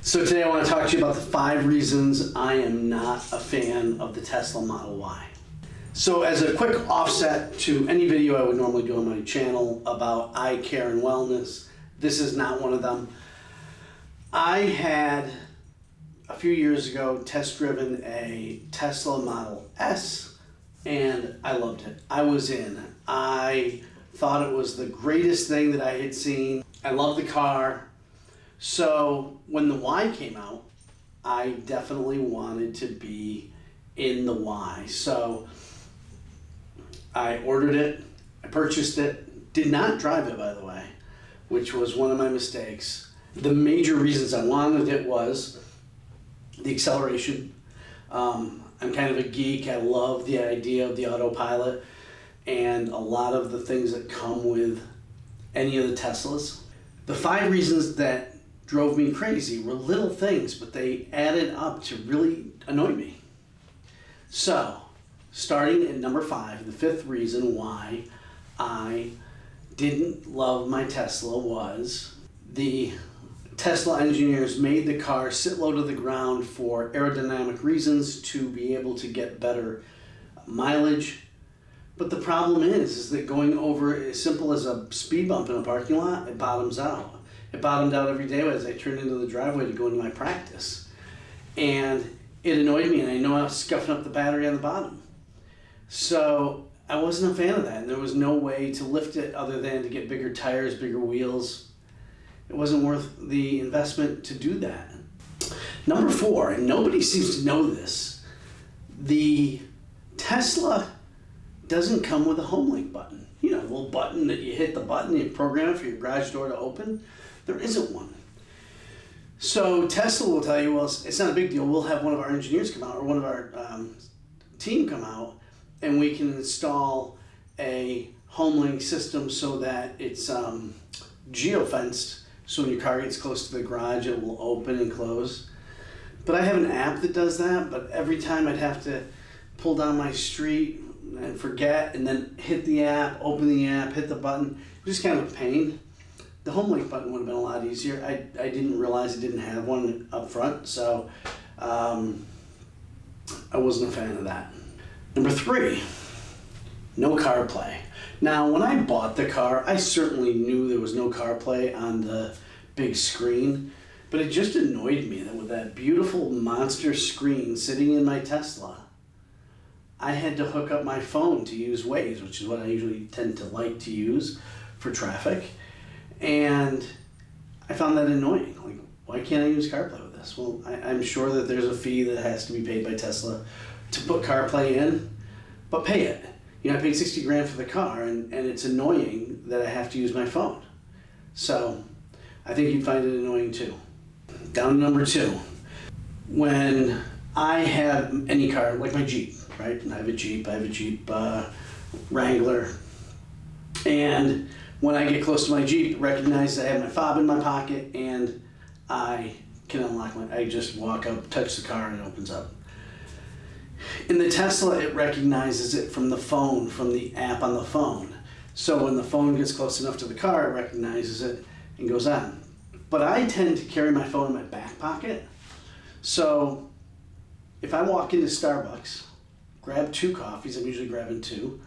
So today I want to talk to you about the 5 reasons I am not a fan of the Tesla Model Y. So as a quick offset to any video I would normally do on my channel about eye care and wellness, this is not one of them. I had, a few years ago, test driven a Tesla Model S and I loved it. I was in. I thought it was the greatest thing that I had seen. I loved the car. So when the Y came out, I definitely wanted to be in the Y. So I ordered it, I purchased it, did not drive it, by the way, which was one of my mistakes. The major reasons I wanted it was the acceleration. I'm kind of a geek. I love the idea of the autopilot and a lot of the things that come with any of the Teslas. The 5 reasons that drove me crazy were little things, but they added up to really annoy me. So, starting at number 5, the 5th reason why I didn't love my Tesla was the Tesla engineers made the car sit low to the ground for aerodynamic reasons to be able to get better mileage. But the problem is that going over as simple as a speed bump in a parking lot, it bottoms out. It bottomed out every day as I turned into the driveway to go into my practice. And it annoyed me, and I know I was scuffing up the battery on the bottom. So I wasn't a fan of that, and there was no way to lift it other than to get bigger tires, bigger wheels. It wasn't worth the investment to do that. Number 4, and nobody seems to know this, the Tesla doesn't come with a home link button. You know, a little button that you hit the button, you program it for your garage door to open. There isn't one. So Tesla will tell you, well, it's not a big deal. We'll have one of our engineers come out or one of our team come out and we can install a home link system so that it's geo-fenced. So when your car gets close to the garage, it will open and close. But I have an app that does that, but every time I'd have to pull down my street and forget and then hit the app, open the app, hit the button. It was just kind of a pain. The home link button would have been a lot easier. I didn't realize it didn't have one up front, so I wasn't a fan of that. Number 3, no CarPlay. Now, when I bought the car, I certainly knew there was no CarPlay on the big screen, but it just annoyed me that with that beautiful monster screen sitting in my Tesla, I had to hook up my phone to use Waze, which is what I usually tend to like to use for traffic. And I found that annoying. Like, why can't I use CarPlay with this? Well, I'm sure that there's a fee that has to be paid by Tesla to put CarPlay in, but pay it. You know, I paid $60 grand for the car, and it's annoying that I have to use my phone. So I think you'd find it annoying too. Down to number 2. When I have any car, like my Jeep, right? I have a Jeep Wrangler, and when I get close to my Jeep, it recognizes I have my fob in my pocket and I can unlock I just walk up, touch the car, and it opens up. In the Tesla, it recognizes it from the phone, from the app on the phone. So when the phone gets close enough to the car, it recognizes it and goes on. But I tend to carry my phone in my back pocket. So if I walk into Starbucks, grab 2 coffees, I'm usually grabbing 2,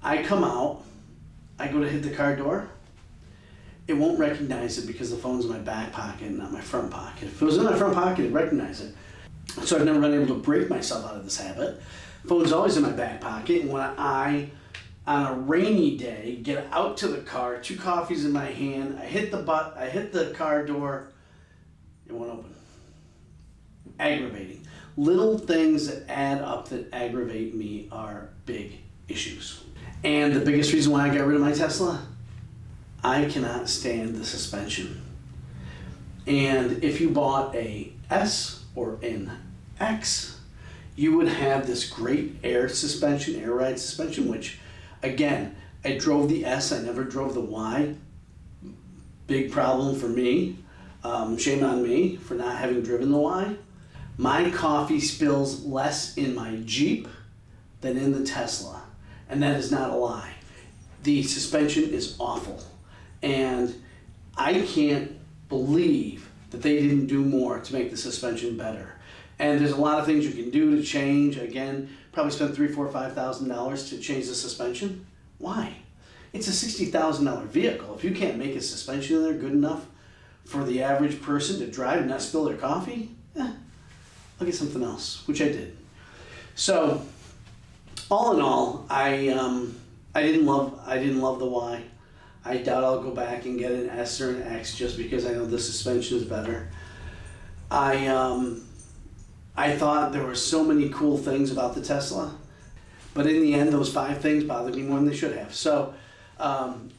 I come out, I go to hit the car door, it won't recognize it because the phone's in my back pocket and not my front pocket. If it was in my front pocket, it'd recognize it. So I've never been able to break myself out of this habit. Phone's always in my back pocket, and when I, on a rainy day, get out to the car, 2 coffees in my hand, I hit the car door, it won't open. Aggravating. Little things that add up that aggravate me are big issues. And the biggest reason why I got rid of my Tesla, I cannot stand the suspension. And if you bought a S or an X, you would have this great air ride suspension, which again, I drove the S, I never drove the Y. Big problem for me. Shame on me for not having driven the Y. My coffee spills less in my Jeep than in the Tesla. And that is not a lie. The suspension is awful. And I can't believe that they didn't do more to make the suspension better. And there's a lot of things you can do to change. Again, probably spend $3,000, $4,000, $5,000 to change the suspension. Why? It's a $60,000 vehicle. If you can't make a suspension in there good enough for the average person to drive and not spill their coffee, I'll get something else, which I did. So, all in all, I didn't love the Y. I doubt I'll go back and get an S or an X just because I know the suspension is better. I thought there were so many cool things about the Tesla, but in the end, those 5 things bothered me more than they should have. So,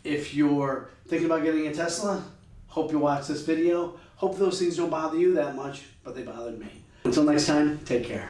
if you're thinking about getting a Tesla, hope you watch this video. Hope those things don't bother you that much, but they bothered me. Until next time, take care.